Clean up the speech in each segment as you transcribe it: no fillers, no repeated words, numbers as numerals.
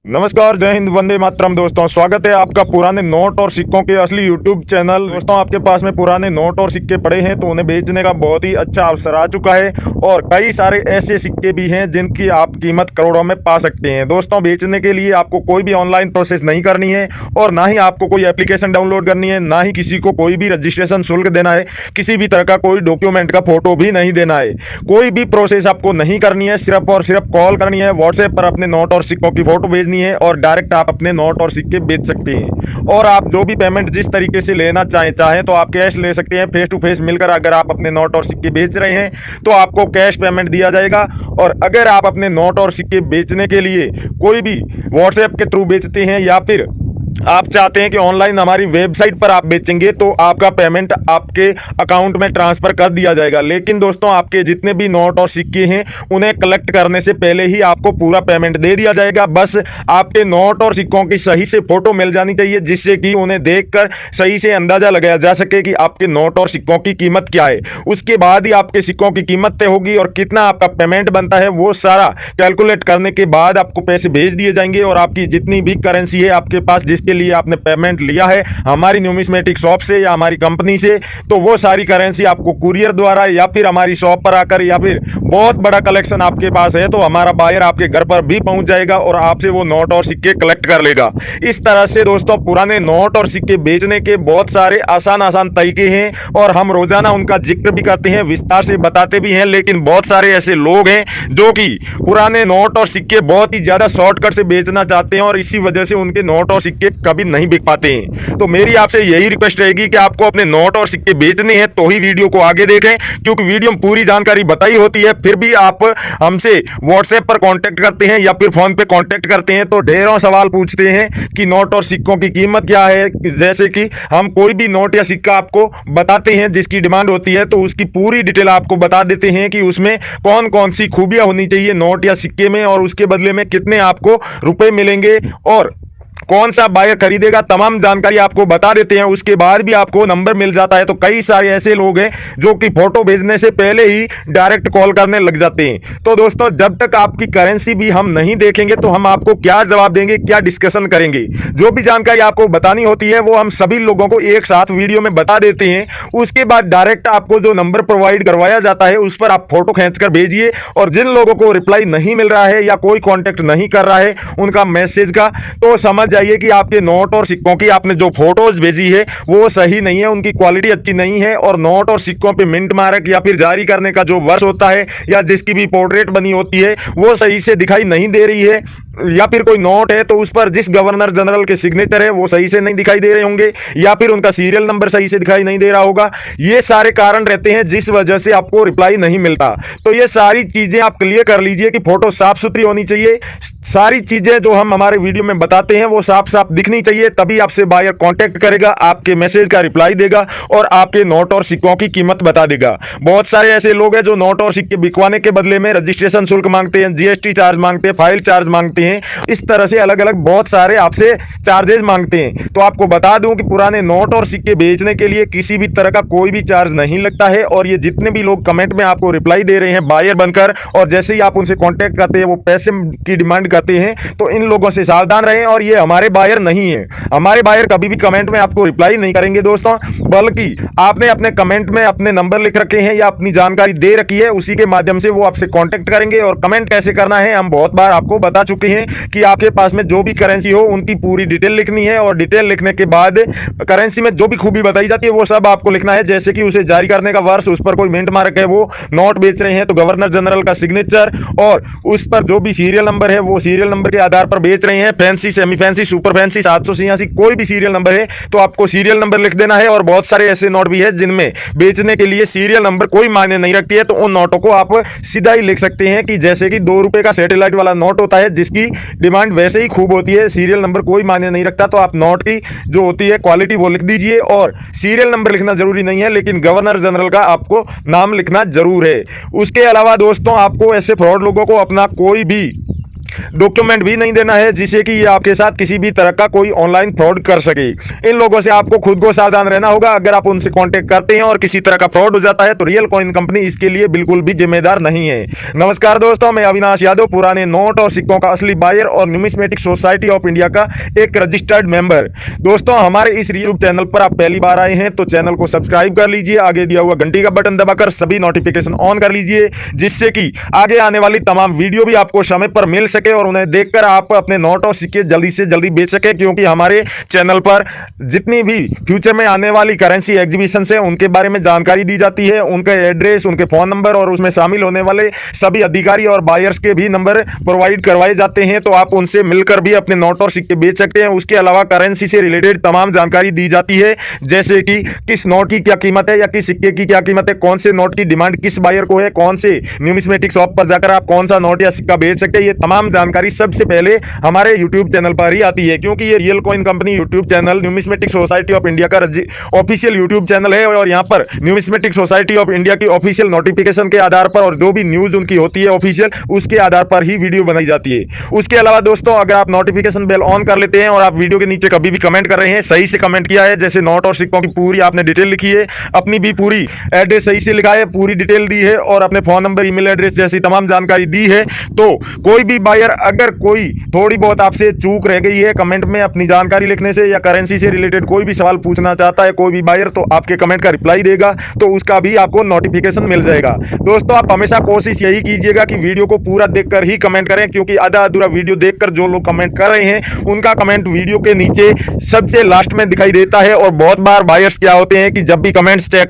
नमस्कार, जय हिंद, वंदे मातरम। दोस्तों स्वागत है आपका पुराने नोट और सिक्कों के असली यूट्यूब चैनल। दोस्तों आपके पास में पुराने नोट और सिक्के पड़े हैं तो उन्हें बेचने का बहुत ही अच्छा अवसर आ चुका है और कई सारे ऐसे सिक्के भी हैं जिनकी आप कीमत करोड़ों में पा सकते हैं। दोस्तों बेचने के लिए आपको कोई भी ऑनलाइन प्रोसेस नहीं करनी है और ना ही आपको कोई एप्लीकेशन डाउनलोड करनी है, ना ही किसी को कोई भी रजिस्ट्रेशन शुल्क देना है, किसी भी तरह का कोई डॉक्यूमेंट का फोटो भी नहीं देना है। कोई भी प्रोसेस आपको नहीं करनी है, सिर्फ और सिर्फ कॉल करनी है, व्हाट्सएप पर अपने नोट और सिक्कों की फोटो भेजनी है और डायरेक्ट आप अपने नोट और सिक्के बेच सकते हैं। और आप जो भी पेमेंट जिस तरीके से लेना चाहें तो आप कैश ले सकते हैं। फेस टू फेस मिलकर अगर आप अपने नोट और सिक्के बेच रहे हैं तो आपको कैश पेमेंट दिया जाएगा। और अगर आप अपने नोट और सिक्के बेचने के लिए कोई भी व्हाट्सएप के थ्रू बेचते हैं या फिर आप चाहते हैं कि ऑनलाइन हमारी वेबसाइट पर आप बेचेंगे तो आपका पेमेंट आपके अकाउंट में ट्रांसफर कर दिया जाएगा। लेकिन दोस्तों आपके जितने भी नोट और सिक्के हैं उन्हें कलेक्ट करने से पहले ही आपको पूरा पेमेंट दे दिया जाएगा। बस आपके नोट और सिक्कों की सही से फोटो मिल जानी चाहिए जिससे कि उन्हें देखकर सही से अंदाजा लगाया जा सके कि आपके नोट और सिक्कों की कीमत क्या है। उसके बाद ही आपके सिक्कों की कीमत तय होगी और कितना आपका पेमेंट बनता है वो सारा कैलकुलेट करने के बाद आपको पैसे भेज दिए जाएंगे। और आपकी जितनी भी करेंसी है आपके पास जिसके लिए आपने पेमेंट लिया है हमारी न्यूमिस्मेटिक शॉप से या हमारी कंपनी से, तो वो सारी करेंसी आपको कुरियर द्वारा या फिर हमारी शॉप पर आकर, या फिर बहुत बड़ा कलेक्शन आपके पास है तो हमारा बायर आपके घर पर भी पहुंच जाएगा और आपसे वो नोट और सिक्के कलेक्ट कर लेगा। इस तरह से दोस्तों पुराने नोट और सिक्के बेचने के बहुत सारे आसान तरीके हैं और हम रोजाना उनका जिक्र भी करते हैं, विस्तार से बताते भी हैं। लेकिन बहुत सारे ऐसे लोग हैं जो कि पुराने नोट और सिक्के बहुत ही ज्यादा शॉर्टकट से बेचना चाहते हैं और इसी वजह से उनके नोट और सिक्के कभी नहीं बिक पाते हैं। तो मेरी आपसे यही रिक्वेस्ट रहेगी कि आपको अपने नोट और सिक्के बेचने हैं तो ही वीडियो को आगे देखें, क्योंकि वीडियो में पूरी जानकारी बताई होती है। फिर भी आप हमसे व्हाट्सएप पर कांटेक्ट करते हैं या फिर फोन पे कांटेक्ट करते हैं तो ढेरों सवाल पूछते हैं कि नोट और सिक्कों की कीमत क्या है। जैसे कि हम कोई भी नोट या सिक्का आपको बताते हैं जिसकी डिमांड होती है तो उसकी पूरी डिटेल आपको बता देते हैं कि उसमें कौन कौन सी खूबियां होनी चाहिए नोट या सिक्के में और उसके बदले में कितने आपको रुपए मिलेंगे और कौन सा बायर खरीदेगा, तमाम जानकारी आपको बता देते हैं। उसके बाद भी आपको नंबर मिल जाता है। तो कई सारे ऐसे लोग हैं जो कि फोटो भेजने से पहले ही डायरेक्ट कॉल करने लग जाते हैं। तो दोस्तों जब तक आपकी करेंसी भी हम नहीं देखेंगे तो हम आपको क्या जवाब देंगे, क्या डिस्कशन करेंगे। जो भी जानकारी आपको बतानी होती है वो हम सभी लोगों को एक साथ वीडियो में बता देते हैं। उसके बाद डायरेक्ट आपको जो नंबर प्रोवाइड करवाया जाता है उस पर आप फोटो खींचकर भेजिए। और जिन लोगों को रिप्लाई नहीं मिल रहा है या कोई कॉन्टेक्ट नहीं कर रहा है उनका मैसेज का, तो समझ जाइए कि आपके नोट और सिक्कों की आपने जो फोटोज भेजी है वो सही नहीं है, उनकी क्वालिटी अच्छी नहीं है और नोट और सिक्कों पे मिंट मार्क या फिर जारी करने का जो वर्ष होता है या जिसकी भी पोर्ट्रेट बनी होती है वो सही से दिखाई नहीं दे रही है। या फिर कोई नोट है तो उस पर जिस गवर्नर जनरल के सिग्नेचर है वो सही से नहीं दिखाई दे रहे होंगे या फिर उनका सीरियल नंबर सही से दिखाई नहीं दे रहा होगा। ये सारे कारण रहते हैं जिस वजह से आपको रिप्लाई नहीं मिलता। तो ये सारी चीजें आप क्लियर कर लीजिए कि फोटो साफ सुथरी होनी चाहिए। सारी चीजें जो हम हमारे वीडियो में बताते हैं वो साफ साफ दिखनी चाहिए, तभी आपसे बायर कांटेक्ट करेगा, आपके मैसेज का रिप्लाई देगा और आपके नोट और सिक्कों की कीमत बता देगा। बहुत सारे ऐसे लोग हैं जो नोट और सिक्के बिकवाने के बदले में रजिस्ट्रेशन शुल्क मांगते हैं, जीएसटी चार्ज मांगते हैं, फाइल चार्ज मांगते हैं। इस तरह से अलग अलग बहुत सारे आपसे चार्जेस मांगते हैं। तो आपको बता दूं कि पुराने नोट और सिक्के बेचने के लिए किसी भी तरह का कोई भी चार्ज नहीं लगता है। और ये जितने भी लोग कमेंट में आपको रिप्लाई दे रहे हैं बायर बनकर और जैसे ही आप उनसे कांटेक्ट करते हैं वो पैसे की डिमांड करते हैं, तो इन लोगों से सावधान रहें। और ये हमारे बायर नहीं है, हमारे बायर कभी भी कमेंट में आपको रिप्लाई नहीं करेंगे दोस्तों, बल्कि आपने अपने कमेंट में अपने नंबर लिख रखे हैं या अपनी जानकारी दे रखी है, उसी के माध्यम से वो आपसे कांटेक्ट करेंगे। और कमेंट कैसे करना है हम बहुत बार आपको बता चुके हैं कि आपके पास में जो भी करेंसी हो उनकी पूरी डिटेल लिखनी है और डिटेल लिखने के बाद करेंसी में जो भी खूबी बताई जाती है वो सब आपको लिखना है। जैसे कि उसे जारी करने का वर्ष, उस पर कोई मिंट मार्क है, वो नोट बेच रहे हैं तो गवर्नर जनरल का सिग्नेचर और उस पर जो भी सीरियल नंबर है वो सीरियल नंबर के आधार पर बेच रहे हैं, fancy, semi fancy, super fancy, 786, कोई भी सीरियल नंबर है तो आपको सीरियल नंबर लिख देना है। और बहुत सारे ऐसे नोट भी है जिनमें बेचने के लिए सीरियल नंबर कोई मायने नहीं रखती है, तो उन नोटों को आप सीधा ही लिख सकते हैं कि जैसे कि 2 रुपए का सैटेलाइट वाला नोट होता है जिसकी डिमांड वैसे ही खूब होती है, सीरियल नंबर कोई मायने नहीं रखता। तो आप नोट की जो होती है क्वालिटी वो लिख दीजिए और सीरियल नंबर लिखना जरूरी नहीं है, लेकिन गवर्नर जनरल का आपको नाम लिखना जरूर है। उसके अलावा दोस्तों आपको ऐसे फ्रॉड लोगों को अपना कोई भी डॉक्यूमेंट भी नहीं देना है, जिससे कि ये आपके साथ किसी भी तरह का कोई ऑनलाइन फ्रॉड कर सके। इन लोगों से आपको खुद को सावधान रहना होगा। अगर आप उनसे कांटेक्ट करते हैं और किसी तरह का फ्रॉड हो जाता है तो रियल कॉइन कंपनी इसके लिए बिल्कुल भी जिम्मेदार नहीं है। नमस्कार दोस्तों, मैं अविनाश यादव, पुराने नोट और सिक्कों का असली बायर और न्यूमिस्मेटिक सोसाइटी ऑफ इंडिया का एक रजिस्टर्ड मेंबर। दोस्तों, हमारे इस यूट्यूब चैनल पर आप पहली बार आए हैं तो चैनल को सब्सक्राइब कर लीजिए, आगे दिया हुआ घंटी का बटन दबाकर सभी नोटिफिकेशन ऑन कर लीजिए, जिससे कि आगे आने वाली तमाम वीडियो भी आपको समय पर मिल सके और उन्हें देखकर आप अपने नोट और सिक्के जल्दी से जल्दी बेच सके। क्योंकि हमारे चैनल पर जितनी भी फ्यूचर में आने वाली करेंसी एग्जीबिशन है उनके बारे में जानकारी दी जाती है, उनके एड्रेस, उनके फोन नंबर और उसमें शामिल होने वाले सभी अधिकारी और बायर्स के भी नंबर प्रोवाइड करवाए जाते हैं, तो आप उनसे मिलकर भी अपने नोट और सिक्के बेच सकते हैं। उसके अलावा करेंसी से रिलेटेड तमाम जानकारी दी जाती है, जैसे कि किस नोट की क्या कीमत है या किस सिक्के की क्या कीमत है, कौन से नोट की डिमांड किस बायर को है, कौन से न्यूमिस्मेटिक शॉप पर जाकर आप कौन सा नोट या सिक्का बेच सकते हैं। ये तमाम जानकारी सबसे पहले हमारे यूट्यूब चैनल पर ही आती है, क्योंकि ये real coin company YouTube channel numismatic society of India का ऑफिशियल यूट्यूब चैनल है और यहाँ पर न्यूमिस्मेटिक सोसाइटी ऑफ इंडिया की ऑफिशियल नोटिफिकेशन के आधार पर और जो भी न्यूज उनकी होती है ऑफिशियल, उसके आधार पर ही वीडियो बनाई जाती है। उसके अलावा दोस्तों, अगर आप नोटिफिकेशन बेल ऑन कर लेते हैं और आप वीडियो के नीचे कभी भी कमेंट कर रहे हैं, सही से कमेंट किया है, जैसे नोट और सिक्कों की पूरी आपने डिटेल लिखी है, अपनी भी पूरी एड्रेस सही से लिखा है, पूरी डिटेल दी है और अपने फोन नंबर, ईमेल एड्रेस जैसी तमाम जानकारी दी है, तो कोई भी बायर अगर कोई थोड़ी बहुत आपसे चूक रह गई है कमेंट में अपनी जानकारी लिखने से या करेंसी से रिलेटेड कोई भी सवाल पूछना चाहता है कोई भी बायर, तो आपके कमेंट का रिप्लाई देगा, तो उसका भी आपको नोटिफिकेशन मिल जाएगा। दोस्तों, आप हमेशा कोशिश यही कीजिएगा कि वीडियो को पूरा देखकर ही कमेंट करें, क्योंकि आधा अधूरा वीडियो देखकर जो लोग कमेंट कर रहे हैं उनका कमेंट वीडियो के नीचे सबसे लास्ट में दिखाई देता है। और बहुत बार बायर्स क्या होते हैं कि जब भी कमेंट्स चेक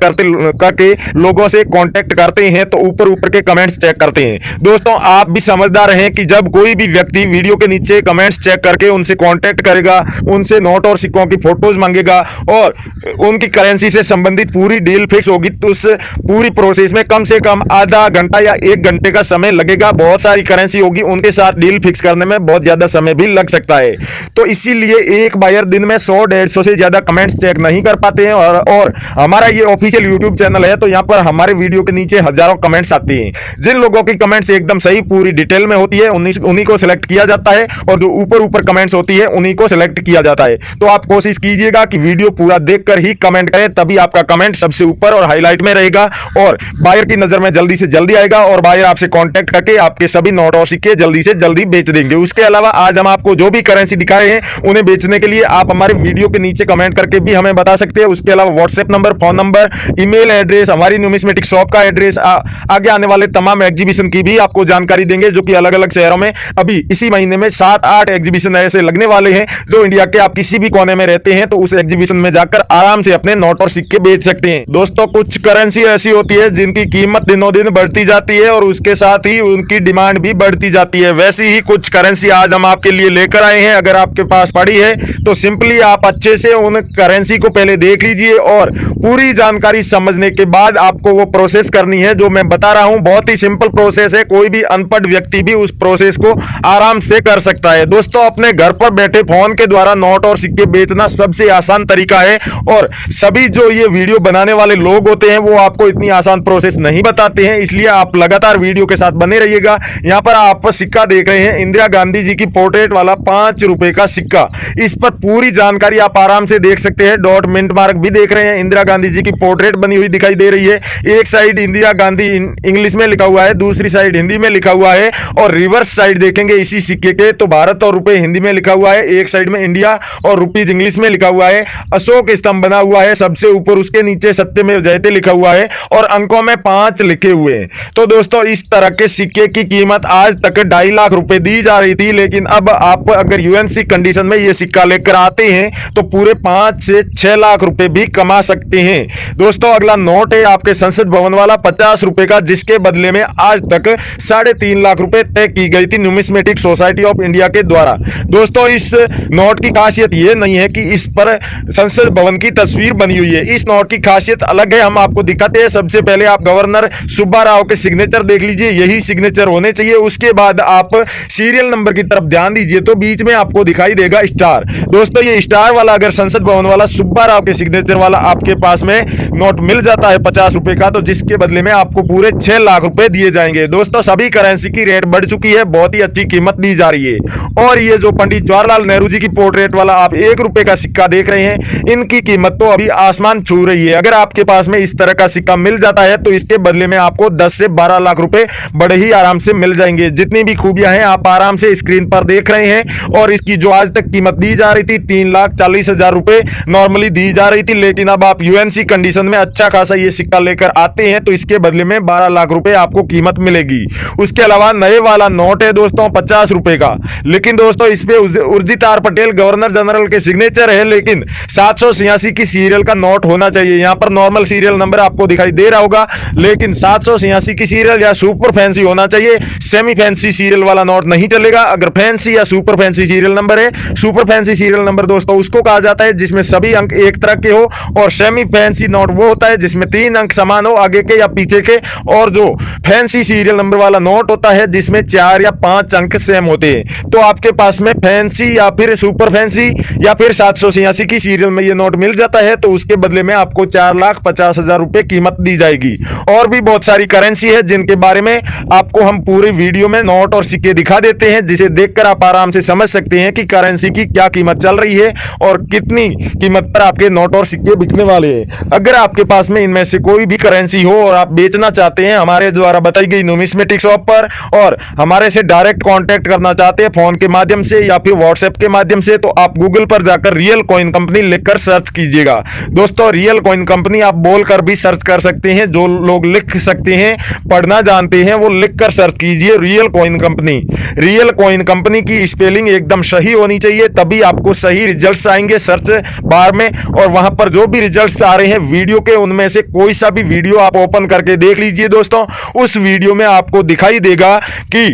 करके लोगों से कांटेक्ट करते हैं तो ऊपर ऊपर के कमेंट्स चेक करते हैं। दोस्तों, आप भी समझदार हैं कि जब कोई भी व्यक्ति वीडियो के नीचे कमेंट्स चेक करके उनसे कांटेक्ट करेगा, उनसे नोट और सिक्कों की फोटोज मांगेगा और उनकी करेंसी से संबंधित पूरी डील फिक्स होगी, तो उस पूरी प्रोसेस में कम से कम आधा घंटा या 1 घंटे का समय लगेगा। बहुत सारी करेंसी होगी, उनके साथ डील फिक्स करने में बहुत ज्यादा समय भी लग सकता है। तो इसीलिए एक बायर दिन में 100-150 से ज्यादा कमेंट्स चेक नहीं कर पाते हैं और हमारा ये ऑफिशियल यूट्यूब चैनल है, तो यहाँ पर हमारे वीडियो के नीचे हजारों कमेंट्स आते हैं। जिन लोगों की कमेंट्स एकदम सही पूरी डिटेल में होती है उन्हीं को सिलेक्ट किया जाता है और जो ऊपर ऊपर कमेंट्स होती है उन्हीं को सिलेक्ट किया जाता है। तो आप कोशिश कीजिएगा कि वीडियो पूरा देखकर ही कमेंट करें, तभी आपका कमेंट सबसे ऊपर और हाईलाइट में रहेगा और बायर की नजर में जल्दी से जल्दी आएगा और बायर आपसे कांटेक्ट करके आपके सभी नोट और सिक्के जल्दी से जल्दी बेच देंगे। उसके अलावा आज हम आपको जो भी करेंसी दिखा रहे हैं उन्हें बेचने के लिए आप हमारे वीडियो के नीचे कमेंट करके भी हमें बता सकते हैं। उसके अलावा WhatsApp number, phone number, email address, हमारी न्यूमिस्मेटिक शॉप का एड्रेस, आगे आने वाले तमाम एग्जीबिशन की भी आपको जानकारी देंगे, जो कि अलग अलग शहरों में अभी इसी महीने में 7-8 एग्जीबिशन ऐसे लगने वाले हैं, जो इंडिया के आप किसी भी कोने में रहते हैं तो उस एग्जीबिशन में जाकर आराम से अपने नोट और सिक्के बेच सकते हैं। दोस्तों, कुछ करेंसी ऐसी होती है जिनकी कीमत दिनों दिन बढ़ती जाती है और उसके साथ ही उनकी डिमांड भी बढ़ती जाती है। वैसी ही कुछ करेंसी आज हम आपके लिए लेकर आए हैं। अगर आपके पास पड़ी है तो सिंपली आप अच्छे से उन करेंसी को पहले देख लीजिए और पूरी जानकारी समझने के बाद आपको वो प्रोसेस करनी है जो मैं बता रहा हूं। बहुत ही सिंपल प्रोसेस है, कोई भी अनपढ़ व्यक्ति भी उस प्रोसेस को आराम से कर सकता है। दोस्तों, अपने घर पर बैठे फोन के द्वारा नोट और सिक्के बेचना सबसे आसान तरीका है और सभी जो ये वीडियो बनाने वाले लोग होते हैं वो आपको इतनी आसान प्रोसेस नहीं बताते हैं, इसलिए आप लगातार वीडियो के साथ बने रहिएगा। यहाँ पर आप सिक्का देख रहे हैं, इंदिरा गांधी जी की पोर्ट्रेट वाला 5 रुपए का सिक्का। इस पर पूरी जानकारी आप आराम से देख सकते हैं। डॉट मिंट मार्क भी देख रहे हैं, इंदिरा गांधी जी की पोर्ट्रेट बनी हुई दिखाई दे रही है। एक साइड इंदिरा गांधी इंग्लिश में लिखा हुआ है, दूसरी साइड हिंदी में लिखा हुआ है और रिवर्स साइड देखेंगे इसी सिक्के के तो भारत और रुपए हिंदी में लिखा हुआ है, एक साइड में इंडिया और रुपीज इंग्लिश में लिखा हुआ है। अशोक स्तंभ बना हुआ है सबसे ऊपर, उसके नीचे सत्यमेव जयते लिखा हुआ है और अंकों में 5 लिखे हुए हैं। तो दोस्तों, इस तरह के सिक्के की कीमत आज तक 2.5 लाख रुपए दी जा रही थी, लेकिन अब आप अगर यूएनसी कंडीशन में ये सिक्का लेकर आते हैं तो पूरे 5 से 6 लाख रुपए भी कमा सकते हैं। दोस्तों, अगला नोट है आपके संसद भवन वाला 50 रुपए का, जिसके बदले में आज तक 3.5 लाख रुपए तय की गई थी न्यूमिस्मेटिक सोसाइटी ऑफ इंडिया के द्वारा। दोस्तों, इस नोट की खासियत यह नहीं है कि इस पर संसद भवन की तस्वीर बनी हुई है, इस नोट की खासियत अलग है, हम आपको दिखाते हैं। सबसे पहले आप गवर्नर सुब्बा राव के सिग्नेचर देख लीजिए, यही सिग्नेचर होने चाहिए। उसके बाद आप सीरियल नंबर की तरफ ध्यान दीजिए तो बीच में आपको दिखाई देगा स्टार। दोस्तों, ये स्टार वाला अगर संसद भवन वाला सुब्बा राव के सिग्नेचर वाला आपके पास में नोट मिल जाता है 50 रुपए का, तो जिसके बदले में आपको पूरे 6 लाख रुपए दिए जाएंगे। दोस्तों, सभी करेंसी की रेट बढ़ चुकी है, बहुत बहुत ही अच्छी कीमत दी जा रही है। और ये जो पंडित जवाहरलाल नेहरू जी की पोर्ट्रेट वाला आप 1 रुपए का सिक्का देख रहे हैं, इनकी कीमत तो अभी आसमान छू रही है। अगर आपके पास में इस तरह का सिक्का मिल जाता है तो इसके बदले में आपको 10 से 12 लाख रुपए बड़े ही आराम से मिल जाएंगे। जितनी भी खूबियां हैं आप आराम से स्क्रीन पर देख रहे हैं। और इसकी जो आज तक कीमत दी जा रही थी 3,40,000 रुपए नॉर्मली दी जा रही थी, लेकिन अब आप यूएनसी कंडीशन में अच्छा खासा ये सिक्का लेकर आते हैं तो इसके बदले में 12 लाख रुपए आपको कीमत मिलेगी। उसके अलावा नए वाला नोट है दोस्तों 50 रुपए का, लेकिन दोस्तों इस पे Urjit R Patel governor general के सिग्नेचर है, लेकिन 786 की सीरियल का नोट होना चाहिए। यहां पर नॉर्मल सीरियल नंबर आपको दिखाई दे रहा होगा, लेकिन 786 की सीरियल या सुपर फैंसी होना चाहिए। सेमी फैंसी सीरियल वाला नोट नहीं चलेगा। अगर फैंसी या सुपर फैंसी सीरियल नंबर है, सुपर फैंसी सीरियल नंबर दोस्तों उसको कहा जाता है जिसमें सभी अंक एक तरह के हो, और सेमी फैंसी नोट वो होता है जिसमें 3 अंक समान हो आगे के या पीछे के, और जो फैंसी सीरियल नंबर वाला नोट होता है जिसमें 4 या 5 अंक सेम होते हैं। तो आपके पास में फैंसी या फिर सुपर फैंसी या फिर 786 की सीरियल में ये नोट मिल जाता है तो उसके बदले में आपको 4,50,000 रुपए कीमत दी जाएगी। और भी बहुत सारी करेंसी है जिनके बारे में आपको हम पूरी वीडियो में नोट और सिक्के दिखा देते हैं, जिसे देखकर आप आराम से समझ सकते हैं कि करेंसी की क्या कीमत चल रही है और कितनी कीमत पर आपके नोट और सिक्के बिकने वाले हैं। अगर आपके पास में इनमें से कोई भी करेंसी हो और आप बेचना चाहते हैं हमारे द्वारा बताई गई न्यूमिस्मेटिक शॉप पर, और हमारे से डायरेक्ट कांटेक्ट करना चाहते हैं फोन के माध्यम से या फिर व्हाट्सएप के माध्यम से, तो आप गूगल पर जाकर रियल कॉइन कंपनी लिखकर सर्च कीजिएगा। दोस्तों रियल कॉइन कंपनी आप बोलकर भी सर्च कर सकते हैं, जो लोग लिख सकते हैं पढ़ना जानते हैं वो लिखकर सर्च कीजिए real coin company. Real coin company की स्पेलिंग एकदम सही होनी चाहिए, तभी आपको सही रिजल्ट्स आएंगे सर्च बार में। और वहां पर जो भी रिजल्ट्स आ रहे हैं वीडियो के, उनमें से कोई सा भी वीडियो आप ओपन करके देख लीजिए दोस्तों, उस वीडियो में आपको दिखाई देगा कि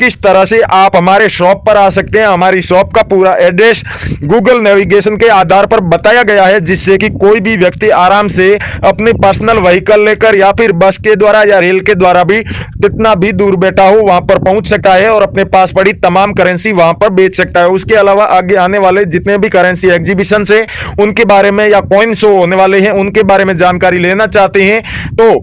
किस तरह से आप हमारे शॉप पर आ सकते हैं। हमारी शॉप का पूरा एड्रेस गूगल नेविगेशन के आधार पर बताया गया है, जिससे कि कोई भी व्यक्ति आराम से अपने पर्सनल व्हीकल लेकर या फिर बस के द्वारा या रेल के द्वारा भी कितना भी दूर बैठा हो वहां पर पहुंच सकता है और अपने पास पड़ी तमाम करेंसी वहां पर बेच सकता है। उसके अलावा आगे आने वाले जितने भी करेंसी एग्जीबिशन है उनके बारे में या कॉइन शो होने वाले हैं उनके बारे में जानकारी लेना चाहते हैं तो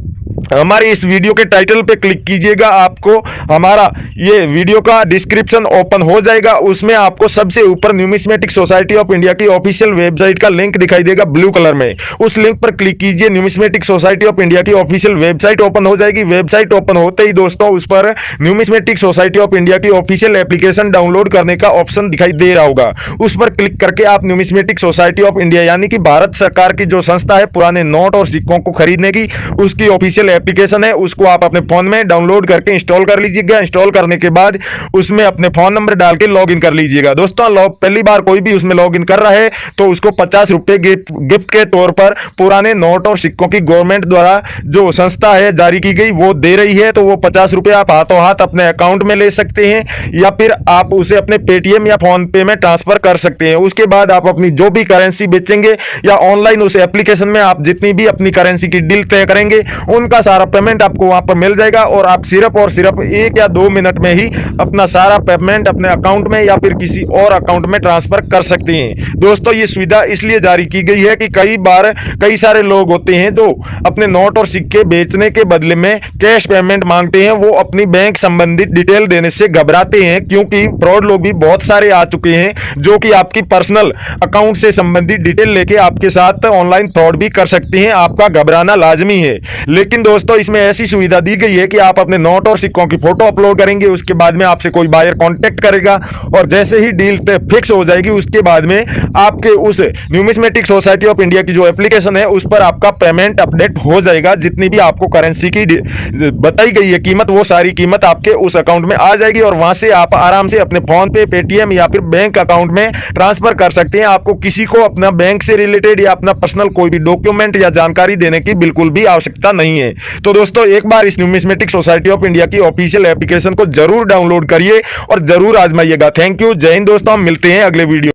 हमारी इस वीडियो के टाइटल पे क्लिक कीजिएगा, आपको हमारा ये वीडियो का डिस्क्रिप्शन ओपन हो जाएगा। उसमें आपको सबसे ऊपर न्यूमिस्मेटिक सोसाइटी ऑफ इंडिया की ऑफिशियल वेबसाइट का लिंक दिखाई देगा ब्लू कलर में, उस लिंक पर क्लिक कीजिए। न्यूमिस्मेटिक सोसाइटी ऑफ इंडिया की ऑफिशियल वेबसाइट ओपन हो जाएगी। वेबसाइट ओपन होते ही दोस्तों उस पर न्यूमिस्मेटिक सोसाइटी ऑफ इंडिया की ऑफिशियल एप्लीकेशन डाउनलोड करने का ऑप्शन दिखाई दे रहा होगा। उस पर क्लिक करके आप न्यूमिस्मेटिक सोसाइटी ऑफ इंडिया यानी कि भारत सरकार की जो संस्था है पुराने नोट और सिक्कों को खरीदने की, उसकी ऑफिशियल एप्लीकेशन है, उसको आप अपने फोन में डाउनलोड करके इंस्टॉल कर लीजिएगा। इंस्टॉल करने के बाद उसमें अपने फोन नंबर डाल के लॉगिन कर लीजिएगा। दोस्तों पहली बार कोई भी उसमें लॉगिन कर रहा है तो उसको 50 रुपए गिफ्ट के तौर पर पुराने नोट और सिक्कों की गवर्नमेंट द्वारा जो संस्था है जारी की गई वो दे रही है, तो वो 50 रुपए आप हाथों हाथ अपने अकाउंट में ले सकते हैं या फिर आप उसे अपने पेटीएम या फोन पे में ट्रांसफर कर सकते हैं। उसके बाद आप अपनी जो भी करेंसी बेचेंगे या ऑनलाइन उस एप्लीकेशन में आप जितनी भी अपनी करेंसी की डील तय करेंगे उनका सारा पेमेंट आपको वहां पर मिल जाएगा और आप सिर्फ और सिर्फ 1 या 2 मिनट में ही अपना सारा पेमेंट अपने अकाउंट में या फिर किसी और अकाउंट में ट्रांसफर कर सकते हैं। दोस्तों ये सुविधा इसलिए जारी की गई है कि कई बार कई सारे लोग होते हैं जो अपने नोट और सिक्के बेचने के बदले में कैश पेमेंट मांगते हैं, वो अपनी बैंक संबंधित डिटेल देने से घबराते हैं क्योंकि फ्रॉड लोग भी बहुत सारे आ चुके हैं जो कि आपकी पर्सनल अकाउंट से संबंधित डिटेल लेके आपके साथ ऑनलाइन फ्रॉड भी कर सकते हैं। आपका घबराना लाजमी है। लेकिन दोस्तों इसमें ऐसी सुविधा दी गई है कि आप अपने नोट और सिक्कों की फोटो अपलोड करेंगे, उसके बाद में आपसे कोई बायर कांटेक्ट करेगा और जैसे ही डील फिक्स हो जाएगी उसके बाद में आपके उस न्यूमिस्मेटिक सोसाइटी ऑफ इंडिया की जो एप्लीकेशन है उस पर आपका पेमेंट अपडेट हो जाएगा। जितनी भी आपको करेंसी की बताई गई है कीमत, वो सारी कीमत आपके उस अकाउंट में आ जाएगी और वहां से आप आराम से अपने फोन पे, पेटीएम या फिर बैंक अकाउंट में ट्रांसफर कर सकते हैं। आपको किसी को अपना बैंक से रिलेटेड या अपना पर्सनल कोई भी डॉक्यूमेंट या जानकारी देने की बिल्कुल भी आवश्यकता नहीं है। तो दोस्तों एक बार इस न्यूमिस्मेटिक सोसाइटी ऑफ इंडिया की ऑफिशियल एप्लीकेशन को जरूर डाउनलोड करिए और जरूर आजमाइएगा। थैंक यू, जय हिंद दोस्तों, हम मिलते हैं अगले वीडियो।